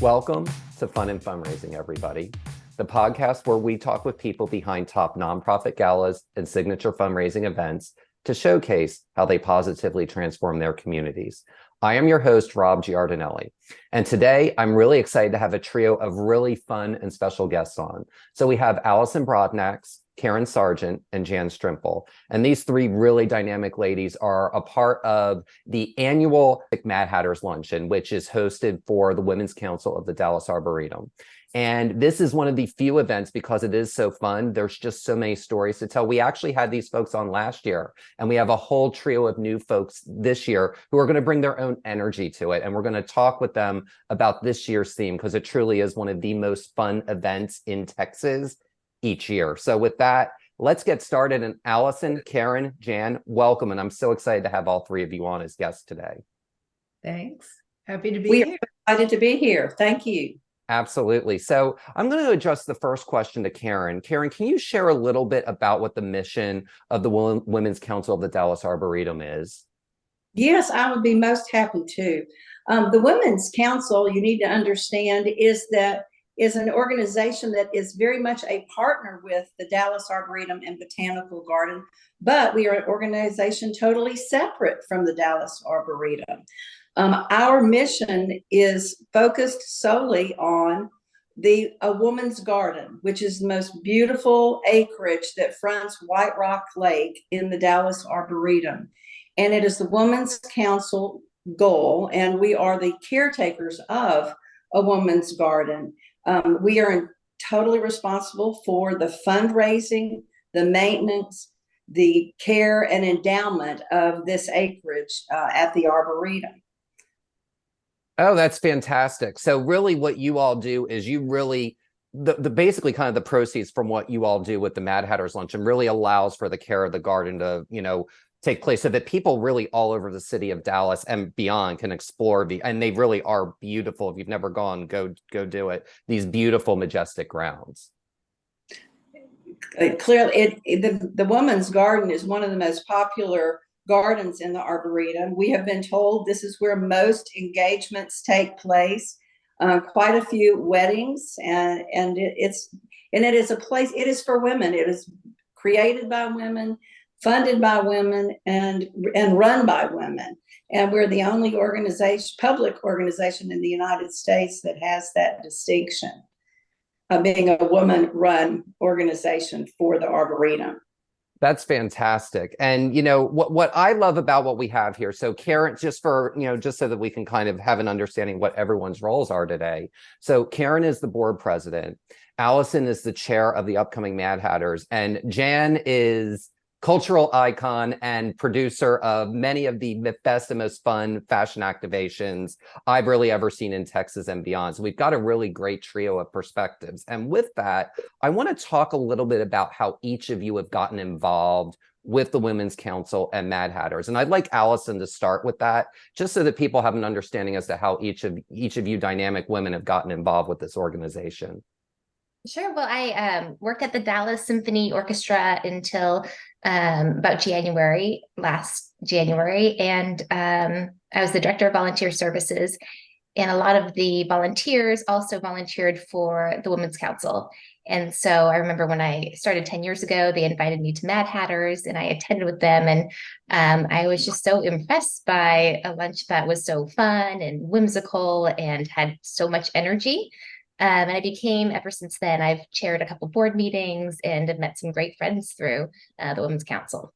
Welcome to Fun and Fundraising, everybody, the podcast where we talk with people behind top nonprofit galas and signature fundraising events to showcase how they positively transform their communities. I am your host, Rob Giardinelli, and today I'm really excited to have a trio of really fun and special guests on. So we have Allison Brodnax, Karen Sargent, and Jan Strimple. And these three really dynamic ladies are a part of the annual Mad Hatter's Luncheon, which is hosted for the Women's Council of the Dallas Arboretum. And this is one of the few events, because it is so fun, there's just so many stories to tell. We actually had these folks on last year, and we have a whole trio of new folks this year who are going to bring their own energy to it. And we're going to talk with them about this year's theme, because it truly is one of the most fun events in Texas each year. So with that, let's get started. And Allison, Karen, Jan, welcome. And I'm so excited to have all three of you on as guests today. Thanks. Happy to be here. Excited to be here. Thank you. Absolutely. So I'm going to address the first question to Karen. Karen, can you share a little bit about what the mission of the Women's Council of the Dallas Arboretum is? Yes, I would be most happy to. The Women's Council, you need to understand, is an organization that is very much a partner with the Dallas Arboretum and Botanical Garden, but we are an organization totally separate from the Dallas Arboretum. Our mission is focused solely on a woman's garden, which is the most beautiful acreage that fronts White Rock Lake in the Dallas Arboretum. And it is the Women's Council goal, and we are the caretakers of a woman's garden. We are totally responsible for the fundraising, the maintenance, the care and endowment of this acreage at the Arboretum. Oh, that's fantastic. So really what you all do is you really, the basically kind of the proceeds from what you all do with the Mad Hatter's Luncheon really allows for the care of the garden to, take place so that people really all over the city of Dallas and beyond can explore and they really are beautiful. If you've never gone, go do it. These beautiful, majestic grounds. Clearly, the woman's garden is one of the most popular gardens in the Arboretum. We have been told this is where most engagements take place. Quite a few weddings, and it is a place. It is for women. It is created by women, funded by women, and run by women. And we're the only public organization in the United States that has that distinction of being a woman-run organization for the Arboretum. That's fantastic. And, what I love about what we have here. So Karen, just so that we can kind of have an understanding what everyone's roles are today. So Karen is the board president. Allison is the chair of the upcoming Mad Hatters. And Jan is cultural icon and producer of many of the best and most fun fashion activations I've really ever seen in Texas and beyond. So we've got a really great trio of perspectives. And with that, I want to talk a little bit about how each of you have gotten involved with the Women's Council and Mad Hatters. And I'd like Allison to start with that, just so that people have an understanding as to how each of you dynamic women have gotten involved with this organization. Sure. Well, I worked at the Dallas Symphony Orchestra until about last January. And I was the director of volunteer services. And a lot of the volunteers also volunteered for the Women's Council. And so I remember when I started 10 years ago, they invited me to Mad Hatters and I attended with them. And I was just so impressed by a lunch that was so fun and whimsical and had so much energy. And I became, ever since then, I've chaired a couple board meetings and have met some great friends through the Women's Council.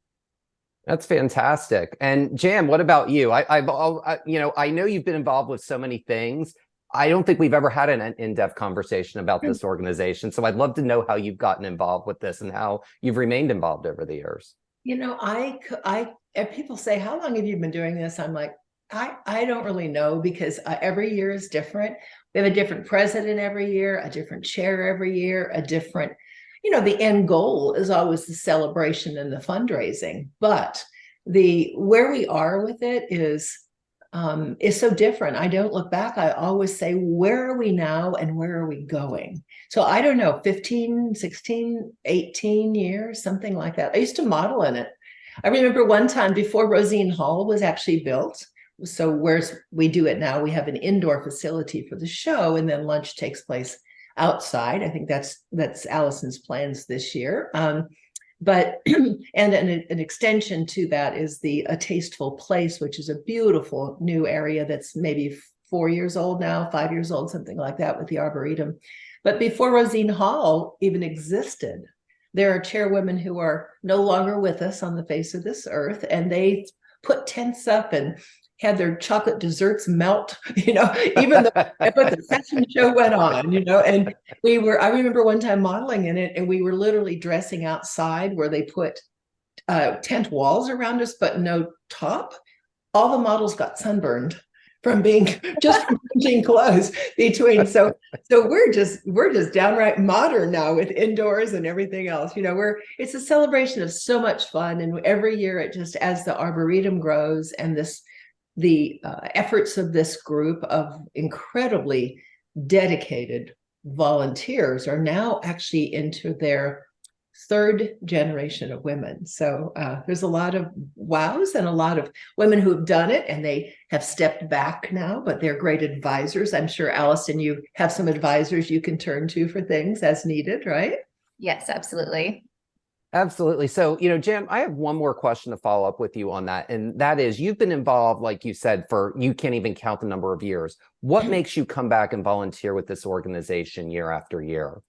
That's fantastic. And Jan, what about you? I know you've been involved with so many things. I don't think we've ever had an in-depth conversation about this organization. So I'd love to know how you've gotten involved with this and how you've remained involved over the years. People say, how long have you been doing this? I'm like, I don't really know, because every year is different. We have a different president every year, a different chair every year, a different, the end goal is always the celebration and the fundraising. But where we are with it is so different. I don't look back. I always say, where are we now and where are we going? So I don't know, 15, 16, 18 years, something like that. I used to model in it. I remember one time before Rosine Hall was actually built, so whereas we do it now, we have an indoor facility for the show, and then lunch takes place outside. I think that's Allison's plans this year. But and an extension to that is a Tasteful Place, which is a beautiful new area that's maybe 4 years old now, 5 years old, something like that, with the Arboretum. But before Rosine Hall even existed, there are chairwomen who are no longer with us on the face of this earth, and they put tents up and had their chocolate desserts melt, even though the fashion show went on, and I remember one time modeling in it, and we were literally dressing outside where they put tent walls around us, but no top. All the models got sunburned from being clothes between. So we're just downright modern now with indoors and everything else. It's a celebration of so much fun. And every year it just, as the Arboretum grows and the efforts of this group of incredibly dedicated volunteers are now actually into their third generation of women. So there's a lot of wows and a lot of women who have done it, and they have stepped back now, but they're great advisors. I'm sure, Allison, you have some advisors you can turn to for things as needed, right? Yes, absolutely. Absolutely. So, Jan, I have one more question to follow up with you on that. And that is, you've been involved, like you said, you can't even count the number of years. What makes you come back and volunteer with this organization year after year?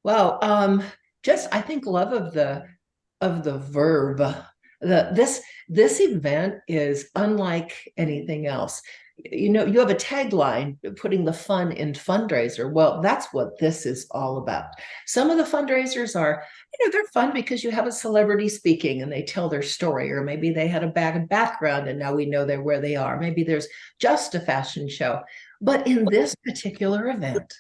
Well, I think love of the verb. This event is unlike anything else. You have a tagline, putting the fun in fundraiser. Well, that's what this is all about. Some of the fundraisers are, they're fun because you have a celebrity speaking and they tell their story, or maybe they had a bad background and now we know they're where they are. Maybe there's just a fashion show. But in this particular event,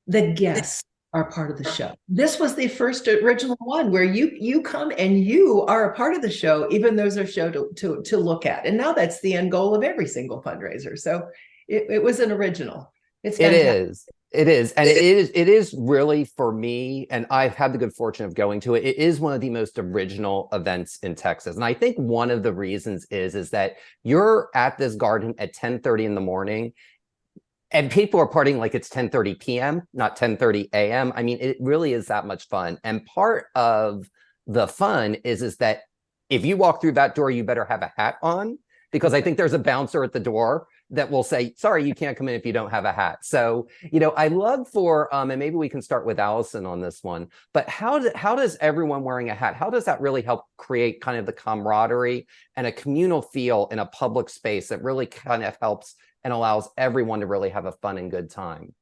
the guests are part of the show. This was the first original one where you come and you are a part of the show, even though there's a show to look at. And now that's the end goal of every single fundraiser. So it was an original. It is. And it is really, for me, and I've had the good fortune of going to it, it is one of the most original events in Texas. And I think one of the reasons is that you're at this garden at 10:30 in the morning, and people are partying like it's 10:30 p.m., not 10:30 a.m. I mean, it really is that much fun. And part of the fun is that if you walk through that door, you better have a hat on, because I think there's a bouncer at the door that will say, sorry, you can't come in if you don't have a hat. So, I love and maybe we can start with Allison on this one, but how does everyone wearing a hat, how does that really help create kind of the camaraderie and a communal feel in a public space that really kind of helps and allows everyone to really have a fun and good time?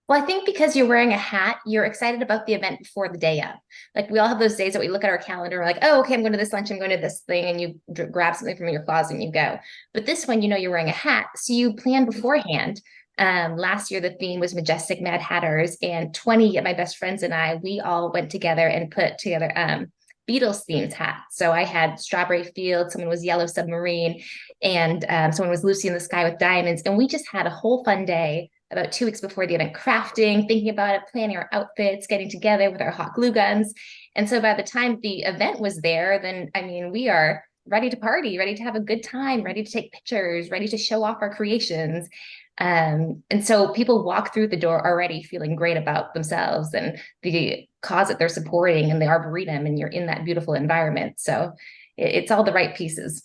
Well, I think because you're wearing a hat, you're excited about the event before the day of. Like, we all have those days that we look at our calendar, we're like, oh, okay, I'm going to this lunch, I'm going to this thing, and you grab something from your closet and you go. But this one, you're wearing a hat, so you plan beforehand. Last year, the theme was Majestic Mad Hatters, and 20 of my best friends and I, we all went together and put together Beatles themed hats. So I had Strawberry Field, someone was Yellow Submarine, and someone was Lucy in the Sky with Diamonds. And we just had a whole fun day about 2 weeks before the event, crafting, thinking about it, planning our outfits, getting together with our hot glue guns. And so by the time the event was there, then, we are ready to party, ready to have a good time, ready to take pictures, ready to show off our creations. And so people walk through the door already feeling great about themselves and the cause that they're supporting and the Arboretum, and you're in that beautiful environment. So it's all the right pieces.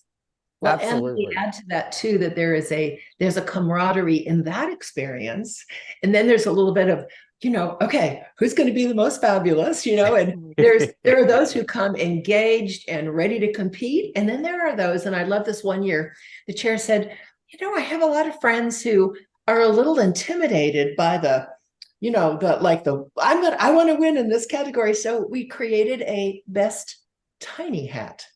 Well, Absolutely. and we add to that too, that there's a camaraderie in that experience. And then there's a little bit of, okay, who's going to be the most fabulous, and there are those who come engaged and ready to compete. And then there are those, and I love this one year, the chair said, I have a lot of friends who are a little intimidated by I want to win in this category. So we created a best tiny hat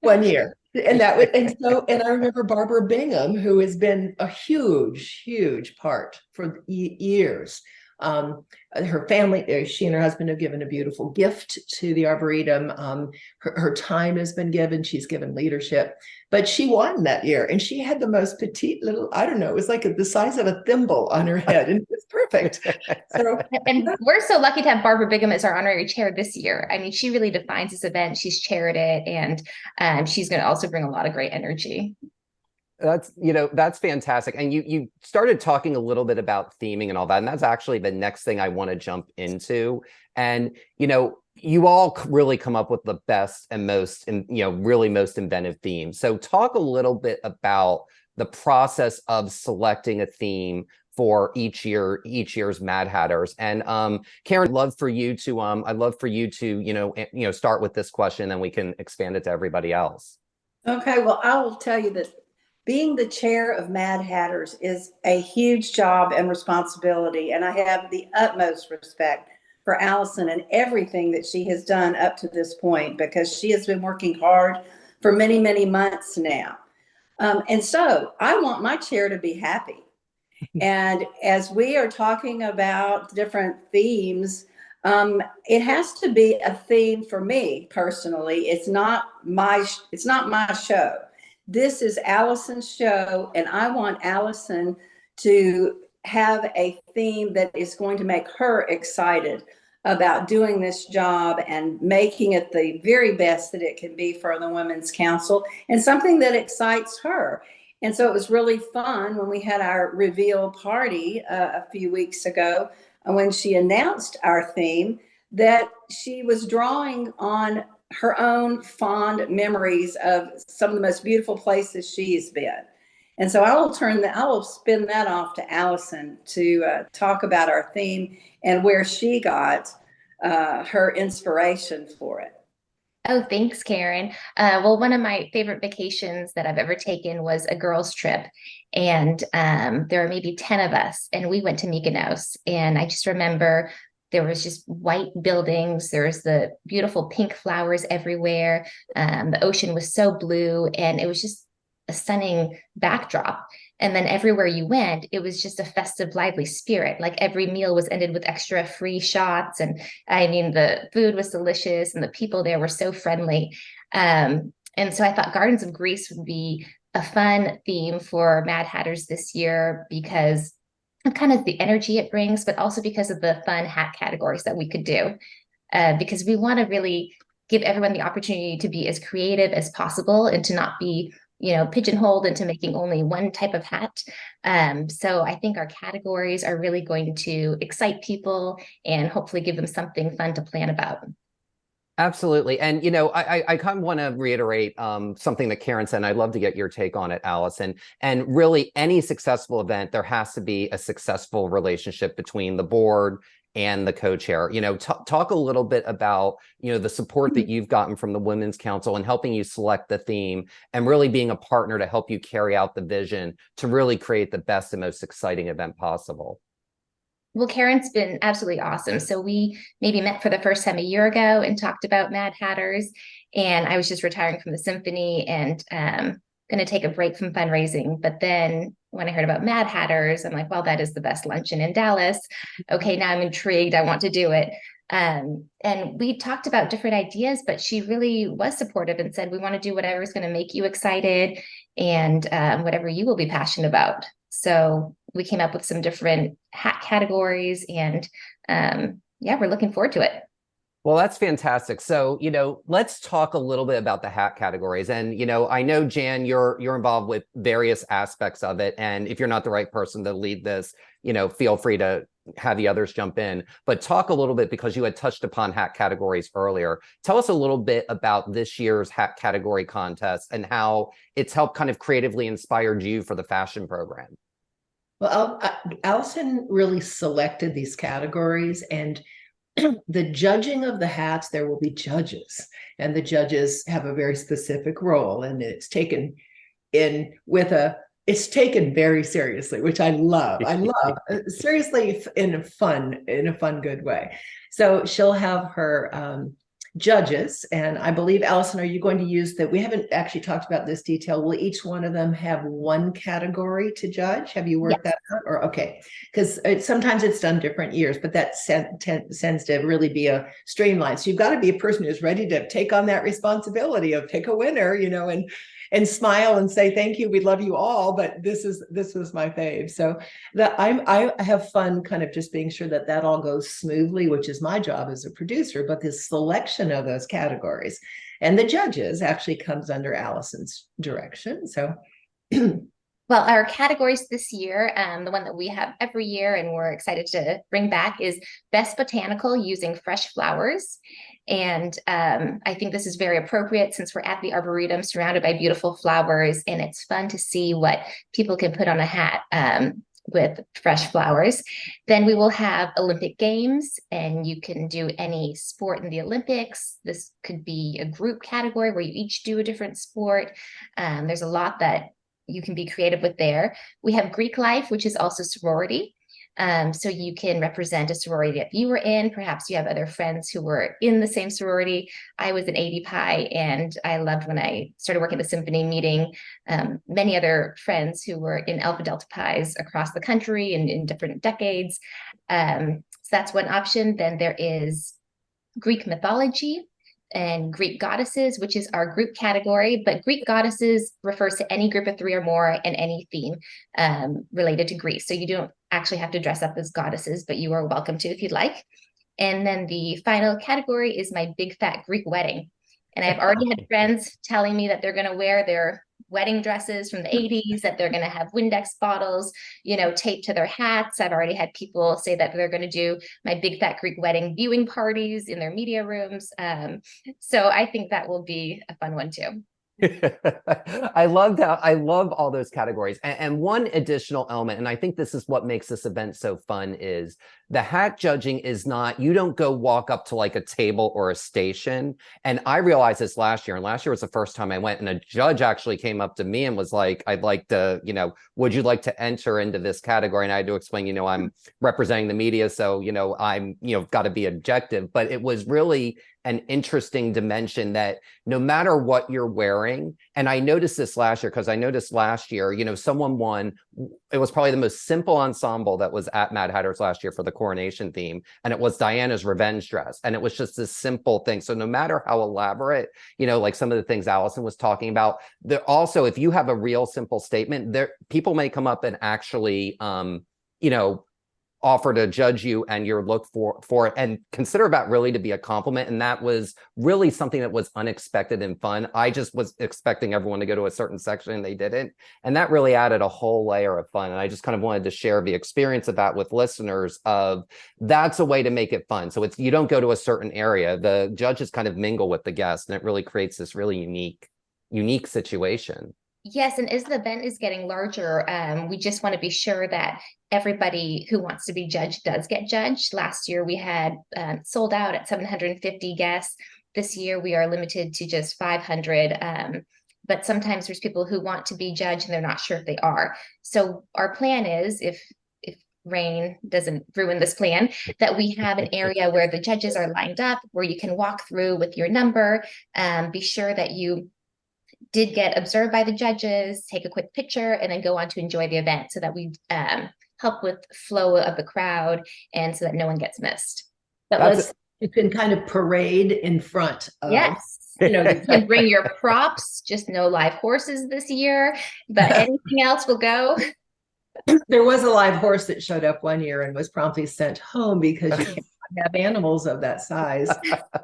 one year. And I remember Barbara Bingham, who has been a huge part for years. Her family, she and her husband have given a beautiful gift to the Arboretum. Her time has been given. She's given leadership, but she won that year, and she had the most petite little, I don't know, it was like the size of a thimble on her head, and it was perfect. perfect. So And we're so lucky to have Barbara Bigham as our honorary chair this year. I mean, she really defines this event. She's chaired it, and she's going to also bring a lot of great energy. That's fantastic. And you started talking a little bit about theming and all that. And that's actually the next thing I want to jump into. And, you all really come up with the best and most, and, really most inventive themes. So talk a little bit about the process of selecting a theme for each year's Mad Hatters. And Karen, I'd love for you to, start with this question, and we can expand it to everybody else. Okay, well, I will tell you that being the chair of Mad Hatters is a huge job and responsibility, and I have the utmost respect for Allison and everything that she has done up to this point, because she has been working hard for many, many months now. And so I want my chair to be happy. And as we are talking about different themes, it has to be a theme for me personally. It's not my show. This is Allison's show, and I want Allison to have a theme that is going to make her excited about doing this job and making it the very best that it can be for the Women's Council, and something that excites her. And so it was really fun when we had our reveal party a few weeks ago, when she announced our theme, that she was drawing on her own fond memories of some of the most beautiful places she's been. And so I will spin that off to Allison to talk about our theme and where she got her inspiration for it. Oh, thanks, Karen. Well, one of my favorite vacations that I've ever taken was a girls' trip. And there were maybe 10 of us, and we went to Mykonos. And I just remember there was just white buildings. There was the beautiful pink flowers everywhere. The ocean was so blue, and it was just a stunning backdrop. And then everywhere you went, it was just a festive, lively spirit. Like every meal was ended with extra free shots. And I mean, the food was delicious, and the people there were so friendly. And so I thought Gardens of Greece would be a fun theme for Mad Hatters this year, because of kind of the energy it brings, but also because of the fun hat categories that we could do. Because we want to really give everyone the opportunity to be as creative as possible and to not be pigeonholed into making only one type of hat. So I think our categories are really going to excite people and hopefully give them something fun to plan about. Absolutely. And, I kind of want to reiterate something that Karen said, and I'd love to get your take on it, Allison. And really, any successful event, there has to be a successful relationship between the board and the co-chair. Talk a little bit about, the support that you've gotten from the Women's Council and helping you select the theme, and really being a partner to help you carry out the vision to really create the best and most exciting event possible. Well, Karen's been absolutely awesome. So we maybe met for the first time a year ago and talked about Mad Hatters. And I was just retiring from the symphony and going to take a break from fundraising. But then when I heard about Mad Hatters, I'm like, well, that is the best luncheon in Dallas. Okay, now I'm intrigued. I want to do it. And we talked about different ideas, but she really was supportive and said, we want to do whatever is going to make you excited and whatever you will be passionate about. So we came up with some different hat categories, and we're looking forward to it. Well, that's fantastic. So, let's talk a little bit about the hat categories. And, I know, Jan, you're involved with various aspects of it. And if you're not the right person to lead this, feel free to have the others jump in. But talk a little bit, because you had touched upon hat categories earlier. Tell us a little bit about this year's hat category contest and how it's helped kind of creatively inspired you for the fashion program. Well, Allison really selected these categories, and the judging of the hats, there will be judges, and the judges have a very specific role, and it's taken very seriously, which I love. I love seriously in a fun, good way. So she'll have her judges, and I believe, Allison, are you going to use that? We haven't actually talked about this detail. Will each one of them have one category to judge? Have you worked that out? Or okay, because sometimes it's done different years, but that tends to really be a streamline. So you've got to be a person who's ready to take on that responsibility of pick a winner, and smile and say, thank you, we love you all, but this was my fave. So that I have fun kind of just being sure that that all goes smoothly, which is my job as a producer, but the selection of those categories and the judges actually comes under Allison's direction. So Well, our categories this year, the one that we have every year and we're excited to bring back is Best Botanical Using Fresh Flowers. And I think this is very appropriate since we're at the Arboretum surrounded by beautiful flowers, and it's fun to see what people can put on a hat with fresh flowers. Then we will have Olympic Games, and you can do any sport in the Olympics. This could be a group category where you each do a different sport. There's a lot that you can be creative with there. We have Greek life, which is also sorority. So you can represent a sorority that you were in. Perhaps you have other friends who were in the same sorority. I was an AD-Pi, and I loved when I started working at the symphony, meeting many other friends who were in Alpha Delta Pi's across the country and in different decades. So that's one option. Then there is Greek mythology and Greek goddesses, which is our group category, but Greek goddesses refers to any group of 3 or more and any theme related to Greece. So you don't actually have to dress up as goddesses, but you are welcome to if you'd like. And then the final category is my big fat Greek wedding. And I've already had friends telling me that they're going to wear their wedding dresses from the 80s, that they're going to have Windex bottles, taped to their hats. I've already had people say that they're going to do my big fat Greek wedding viewing parties in their media rooms. So I think that will be a fun one too. I love that. I love all those categories. And one additional element, and I think this is what makes this event so fun, is the hat judging is not, you don't go walk up to like a table or a station. And I realized this last year, and last year was the first time I went, and a judge actually came up to me and was like, I'd like to, would you like to enter into this category? And I had to explain, I'm representing the media. So, I'm, got to be objective. But it was really an interesting dimension that no matter what you're wearing, and I noticed this last year, because I noticed last year, someone won, it was probably the most simple ensemble that was at Mad Hatter's last year for the coronation theme, and it was Diana's revenge dress, and it was just this simple thing. So no matter how elaborate, like some of the things Allison was talking about, there also, if you have a real simple statement, there people may come up and actually, offer to judge you and your look for it, and consider that really to be a compliment. And that was really something that was unexpected and fun. I just was expecting everyone to go to a certain section and they didn't. And that really added a whole layer of fun. And I just kind of wanted to share the experience of that with listeners, of that's a way to make it fun. So you don't go to a certain area. The judges kind of mingle with the guests, and it really creates this really unique situation. Yes, and as the event is getting larger, we just want to be sure that everybody who wants to be judged does get judged. Last year, we had sold out at 750 guests. This year, we are limited to just 500. But sometimes there's people who want to be judged and they're not sure if they are. So our plan is, if rain doesn't ruin this plan, that we have an area where the judges are lined up, where you can walk through with your number, be sure that you did get observed by the judges, take a quick picture, and then go on to enjoy the event, so that we help with flow of the crowd and so that no one gets missed. But you can kind of parade in front of. Yes. You can bring your props, just no live horses this year, but anything else will go. There was a live horse that showed up one year and was promptly sent home because you can't have animals of that size.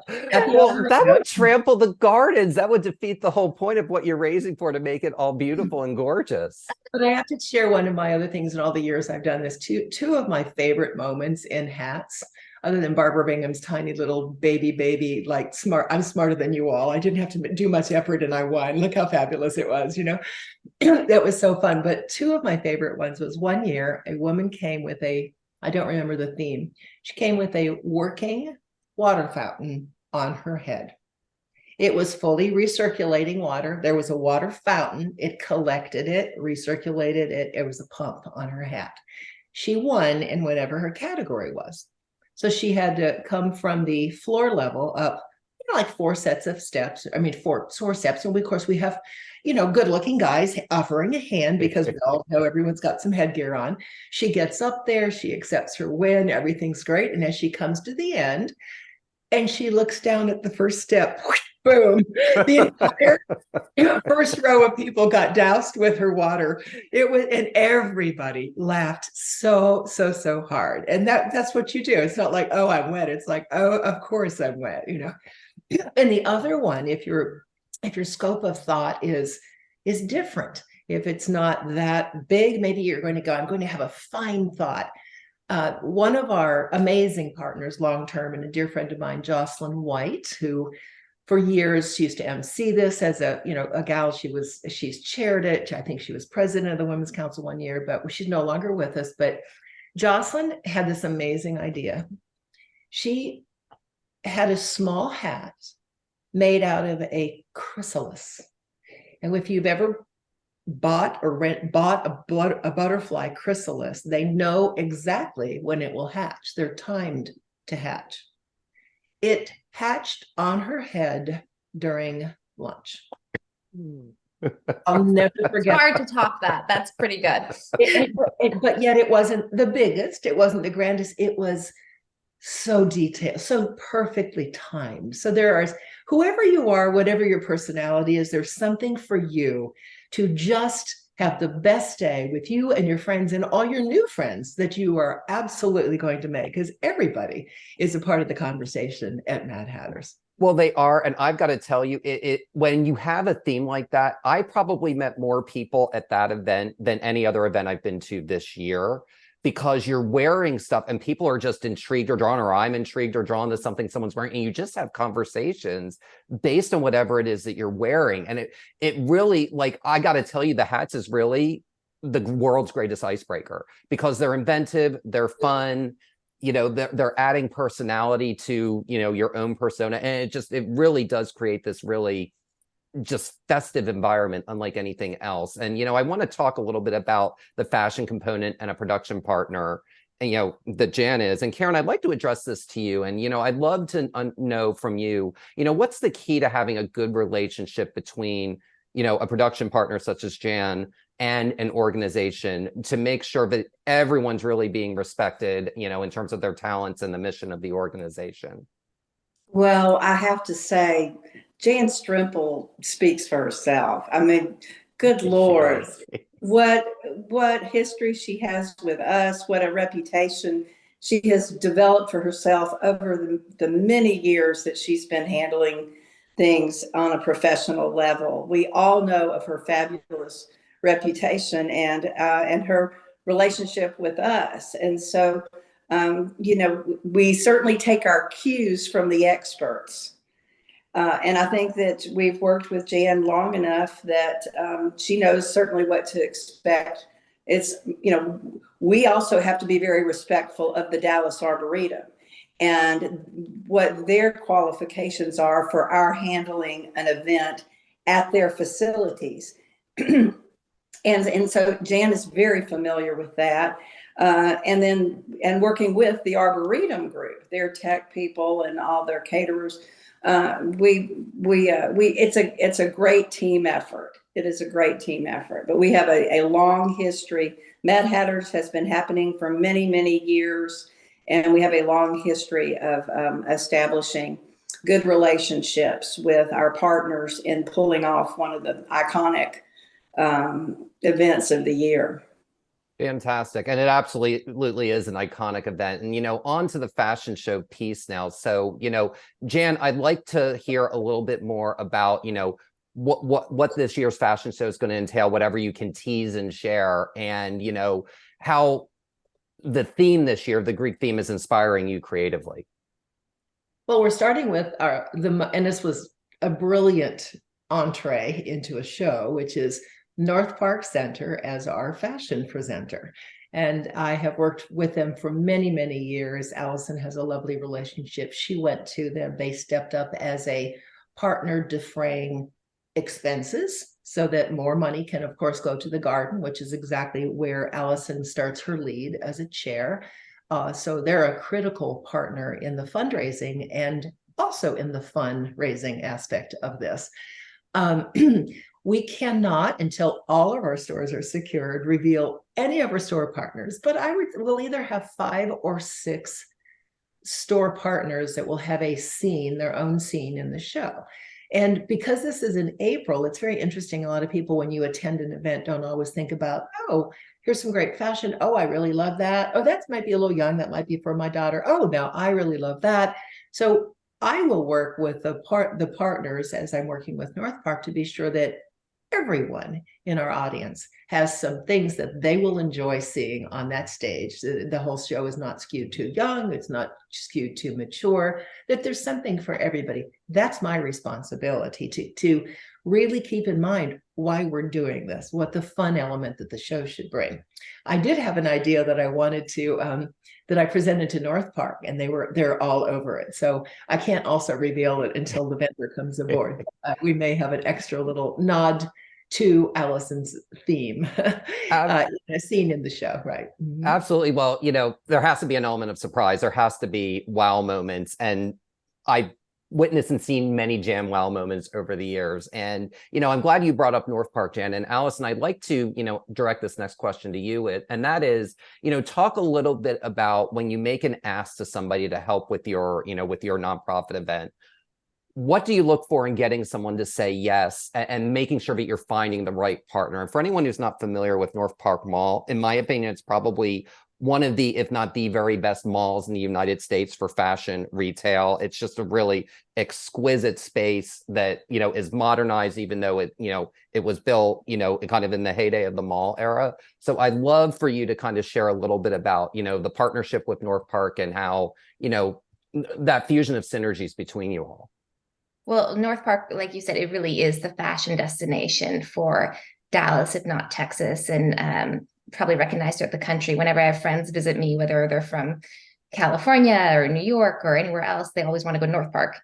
Well, that would trample the gardens. That would defeat the whole point of what you're raising for, to make it all beautiful and gorgeous. But I have to share one of my other things in all the years I've done this. Two of my favorite moments in hats, other than Barbara Bingham's tiny little baby, like I'm smarter than you all. I didn't have to do much effort and I won. Look how fabulous it was, That was so fun. But two of my favorite ones was one year, a woman came with I don't remember the theme. She came with a working water fountain on her head. It was fully recirculating water. There was a water fountain. It collected it, recirculated it. It was a pump on her hat. She won in whatever her category was. So she had to come from the floor level up, like 4 sets of steps. I mean, four steps. And of course, we have, good looking guys offering a hand, because we all know everyone's got some headgear on. She gets up there, she accepts her win, everything's great. And as she comes to the end and she looks down at the first step, boom, the entire first row of people got doused with her water. It was, and everybody laughed so hard. And that's what you do. It's not like, oh, I'm wet. It's like, oh, of course I'm wet, you know. And the other one, if your scope of thought is different, if it's not that big, maybe you're going to go, I'm going to have a fine thought. One of our amazing partners long-term, and a dear friend of mine, Jocelyn White, who for years she used to MC this as a gal. She's chaired it. I think she was president of the Women's Council one year, but she's no longer with us. But Jocelyn had this amazing idea. She had a small hat made out of a chrysalis. And if you've ever bought a butterfly chrysalis, they know exactly when it will hatch. They're timed to hatch. It hatched on her head during lunch. I'll never forget. Hard to top that. That's pretty good. But yet it wasn't the biggest. It wasn't the grandest. It was so detailed, so perfectly timed. So there are, whoever you are, whatever your personality is, there's something for you to just have the best day with you and your friends and all your new friends that you are absolutely going to make, because everybody is a part of the conversation at Mad Hatters. Well, they are. And I've got to tell you, when you have a theme like that, I probably met more people at that event than any other event I've been to this year, because you're wearing stuff and people are just intrigued or drawn, or I'm intrigued or drawn to something someone's wearing, and you just have conversations based on whatever it is that you're wearing. And it really, like, I got to tell you, the hats is really the world's greatest icebreaker, because they're inventive, they're fun, they're adding personality to, your own persona. And it really does create this really just festive environment unlike anything else. And I want to talk a little bit about the fashion component and a production partner, and that Jan is. And Karen, I'd like to address this to you, and I'd love to know from you, what's the key to having a good relationship between a production partner such as Jan and an organization, to make sure that everyone's really being respected, in terms of their talents and the mission of the organization? Well, I have to say, Jan Strimple speaks for herself. I mean, good Lord, what history she has with us, what a reputation she has developed for herself over the many years that she's been handling things on a professional level. We all know of her fabulous reputation and her relationship with us. And so, we certainly take our cues from the experts. And I think that we've worked with Jan long enough that she knows certainly what to expect. It's, we also have to be very respectful of the Dallas Arboretum and what their qualifications are for our handling an event at their facilities. And so Jan is very familiar with that. And working with the Arboretum group, their tech people and all their caterers. It's a great team effort. It is a great team effort, but we have a long history. Mad Hatters has been happening for many, many years, and we have a long history of establishing good relationships with our partners in pulling off one of the iconic events of the year. Fantastic. And it absolutely is an iconic event. And, on to the fashion show piece now. So, Jan, I'd like to hear a little bit more about, what this year's fashion show is going to entail, whatever you can tease and share, and, how the theme this year, the Greek theme, is inspiring you creatively. Well, we're starting with and this was a brilliant entree into a show, which is North Park Center as our fashion presenter. And I have worked with them for many, many years. Allison has a lovely relationship. She went to them. They stepped up as a partner, defraying expenses so that more money can, of course, go to the garden, which is exactly where Allison starts her lead as a chair. So they're a critical partner in the fundraising and also in the fundraising aspect of this. We cannot, until all of our stores are secured, reveal any of our store partners, but we'll either have 5 or 6 store partners that will have their own scene in the show. And because this is in April, it's very interesting. A lot of people, when you attend an event, don't always think about, oh, here's some great fashion. Oh, I really love that. Oh, that might be a little young. That might be for my daughter. Oh, now I really love that. So I will work with the partners as I'm working with North Park to be sure that everyone in our audience has some things that they will enjoy seeing on that stage. The whole show is not skewed too young, it's not skewed too mature, that there's something for everybody. That's my responsibility to really keep in mind why we're doing this, what the fun element that the show should bring. I did have an idea that I wanted to that I presented to North Park, and they're all over it. So I can't also reveal it until the vendor comes aboard. We may have an extra little nod to Allison's theme, a scene in the show, right? Mm-hmm. Absolutely. Well, there has to be an element of surprise. There has to be wow moments. And I witnessed and seen many Jam wow moments over the years. And, I'm glad you brought up North Park, Jan. And Allison, I'd like to, direct this next question to you. And that is, talk a little bit about when you make an ask to somebody to help with your, with your nonprofit event. What do you look for in getting someone to say yes and making sure that you're finding the right partner? And for anyone who's not familiar with North Park Mall, in my opinion, it's probably one of the, if not the very best malls in the United States for fashion retail. It's just a really exquisite space that, is modernized, even though it was built, kind of in the heyday of the mall era. So I'd love for you to kind of share a little bit about, the partnership with North Park and how, that fusion of synergies between you all. Well, North Park, like you said, it really is the fashion destination for Dallas, if not Texas, and probably recognized throughout the country. Whenever I have friends visit me, whether they're from California or New York or anywhere else, they always want to go to North Park.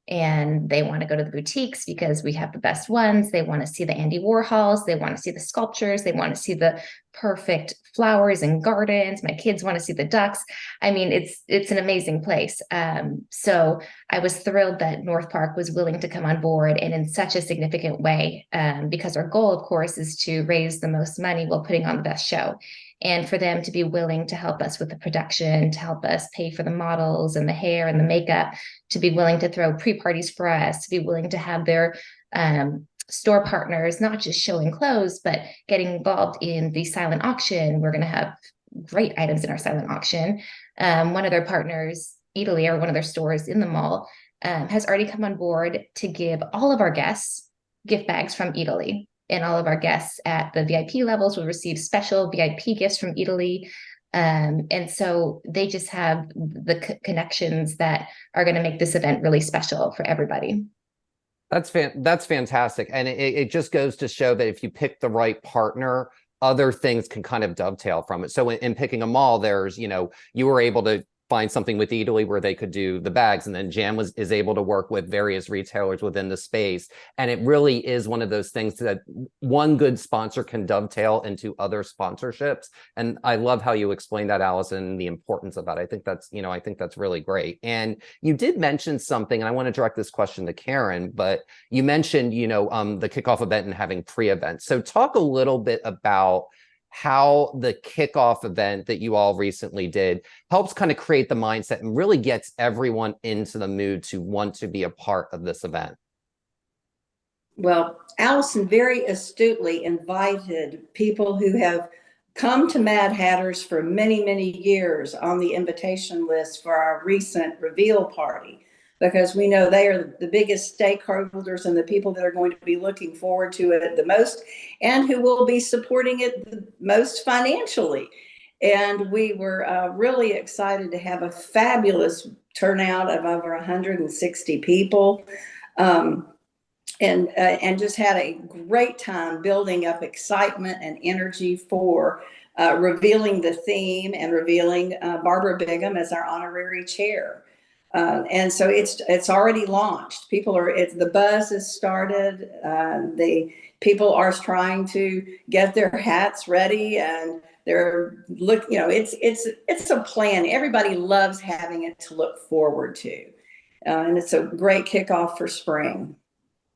And they want to go to the boutiques because we have the best ones. They want to see the Andy Warhols. They want to see the sculptures. They want to see the perfect flowers and gardens. My kids want to see the ducks. I mean, it's an amazing place. So I was thrilled that North Park was willing to come on board, and in such a significant way, because our goal, of course, is to raise the most money while putting on the best show. And for them to be willing to help us with the production, to help us pay for the models and the hair and the makeup, to be willing to throw pre-parties for us, to be willing to have their store partners, not just showing clothes, but getting involved in the silent auction. We're going to have great items in our silent auction. One of their partners, Italy, or one of their stores in the mall, has already come on board to give all of our guests gift bags from Italy. And all of our guests at the VIP levels will receive special VIP gifts from Italy. And so they just have the connections that are going to make this event really special for everybody. That's fantastic. And it just goes to show that if you pick the right partner, other things can kind of dovetail from it. So in picking a mall, there's, you were able to find something with Italy where they could do the bags, and then Jam is able to work with various retailers within the space. And it really is one of those things that one good sponsor can dovetail into other sponsorships. And I love how you explained that, Allison, the importance of that. I think that's really great. And you did mention something, and I want to direct this question to Karen, but you mentioned, the kickoff event and having pre-events. So talk a little bit about how the kickoff event that you all recently did helps kind of create the mindset and really gets everyone into the mood to want to be a part of this event. Well, Allison very astutely invited people who have come to Mad Hatters for many, many years on the invitation list for our recent reveal party, because we know they are the biggest stakeholders and the people that are going to be looking forward to it the most, and who will be supporting it the most financially. And we were really excited to have a fabulous turnout of over 160 people, and just had a great time building up excitement and energy for revealing the theme and revealing Barbara Bigham as our honorary chair. And so it's already launched. The buzz has started. The people are trying to get their hats ready, and it's a plan. Everybody loves having it to look forward to, and it's a great kickoff for spring.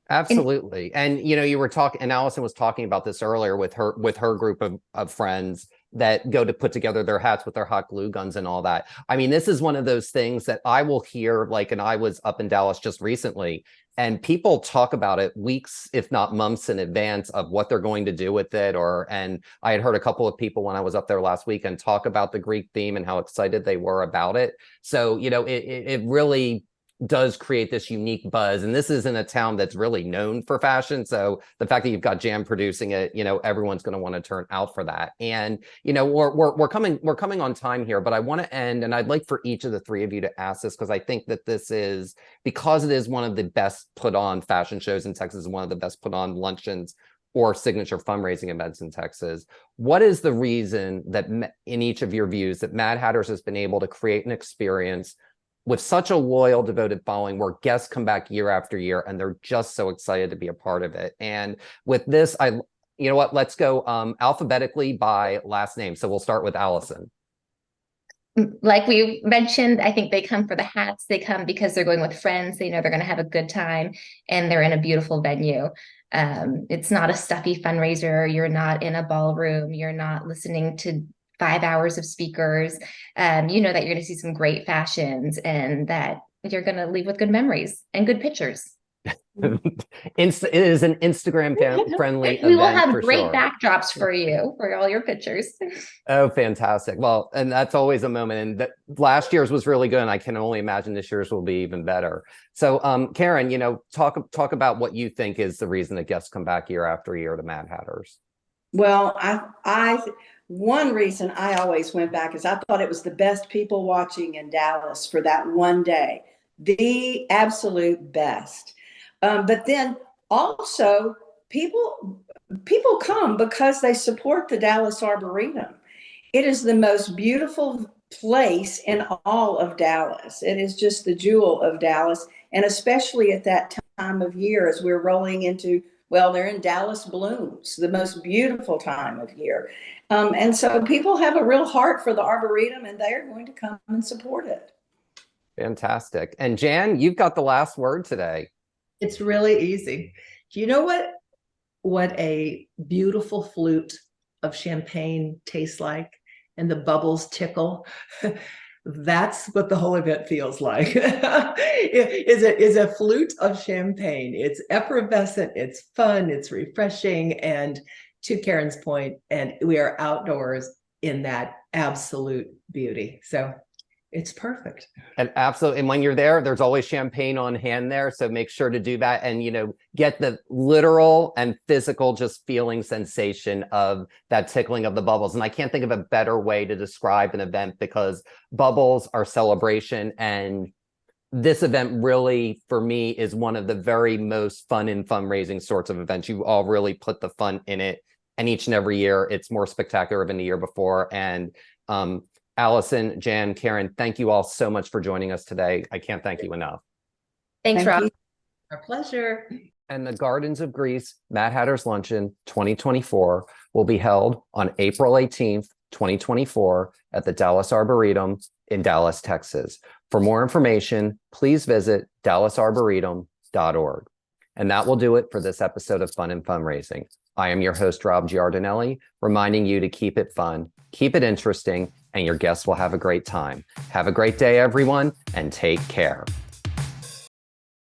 Absolutely. And, you were talking, and Allison was talking about this earlier with her group of friends that go to put together their hats with their hot glue guns and all that. I mean, this is one of those things that I will hear, like, and I was up in Dallas just recently, and people talk about it weeks, if not months in advance of what they're going to do with it. And I had heard a couple of people when I was up there last weekend talk about the Greek theme and how excited they were about it. So, you know, it really does create this unique buzz. And this isn't a town that's really known for fashion. So the fact that you've got Jam producing it, you know, everyone's going to want to turn out for that. And, you know, we're coming on time here, but I want to end, and I'd like for each of the three of you to ask this, because I think that this is, because it is one of the best put on fashion shows in Texas, and one of the best put on luncheons or signature fundraising events in Texas. What is the reason that, in each of your views, that Mad Hatters has been able to create an experience with such a loyal, devoted following, where guests come back year after year and they're just so excited to be a part of it? And with this, you know what, let's go alphabetically by last name. So we'll start with Allison. Like we mentioned, I think they come for the hats. They come because they're going with friends. They know they're going to have a good time, and they're in a beautiful venue. It's not a stuffy fundraiser. You're not in a ballroom. You're not listening to 5 hours of speakers. You know that you're going to see some great fashions, and that you're going to leave with good memories and good pictures. It is an Instagram friendly We will event, have for great sure. backdrops for you, for all your pictures. Oh, fantastic. Well, and that's always a moment. And that last year's was really good, and I can only imagine this year's will be even better. So Karen, you know, talk about what you think is the reason that guests come back year after year to Mad Hatters. Well, one reason I always went back is I thought it was the best people watching in Dallas for that one day, the absolute best. But then also people come because they support the Dallas Arboretum. It is the most beautiful place in all of Dallas. It is just the jewel of Dallas, and especially at that time of year as we're rolling into, well, they're in Dallas blooms, the most beautiful time of year. And so people have a real heart for the Arboretum, and they are going to come and support it. Fantastic. And Jan, you've got the last word today. It's really easy. Do you know what a beautiful flute of champagne tastes like, and the bubbles tickle? That's what the whole event feels like. It is a flute of champagne. It's effervescent, it's fun, it's refreshing, and to Karen's point, and we are outdoors in that absolute beauty. So it's perfect. And absolutely. And when you're there, there's always champagne on hand there. So make sure to do that, and, you know, get the literal and physical just feeling sensation of that tickling of the bubbles. And I can't think of a better way to describe an event, because bubbles are celebration. And this event really, for me, is one of the very most fun and fundraising sorts of events. You all really put the fun in it. And each and every year, it's more spectacular than the year before. And Allison, Jan, Karen, thank you all so much for joining us today. I can't thank you enough. Thanks, Thank Rob. you. Our pleasure. And the Gardens of Greece Mad Hatters Luncheon 2024 will be held on April 18th, 2024 at the Dallas Arboretum in Dallas, Texas. For more information, please visit dallasarboretum.org. And that will do it for this episode of Fun and Fundraising. I am your host, Rob Giardinelli, reminding you to keep it fun, keep it interesting, and your guests will have a great time. Have a great day, everyone, and take care.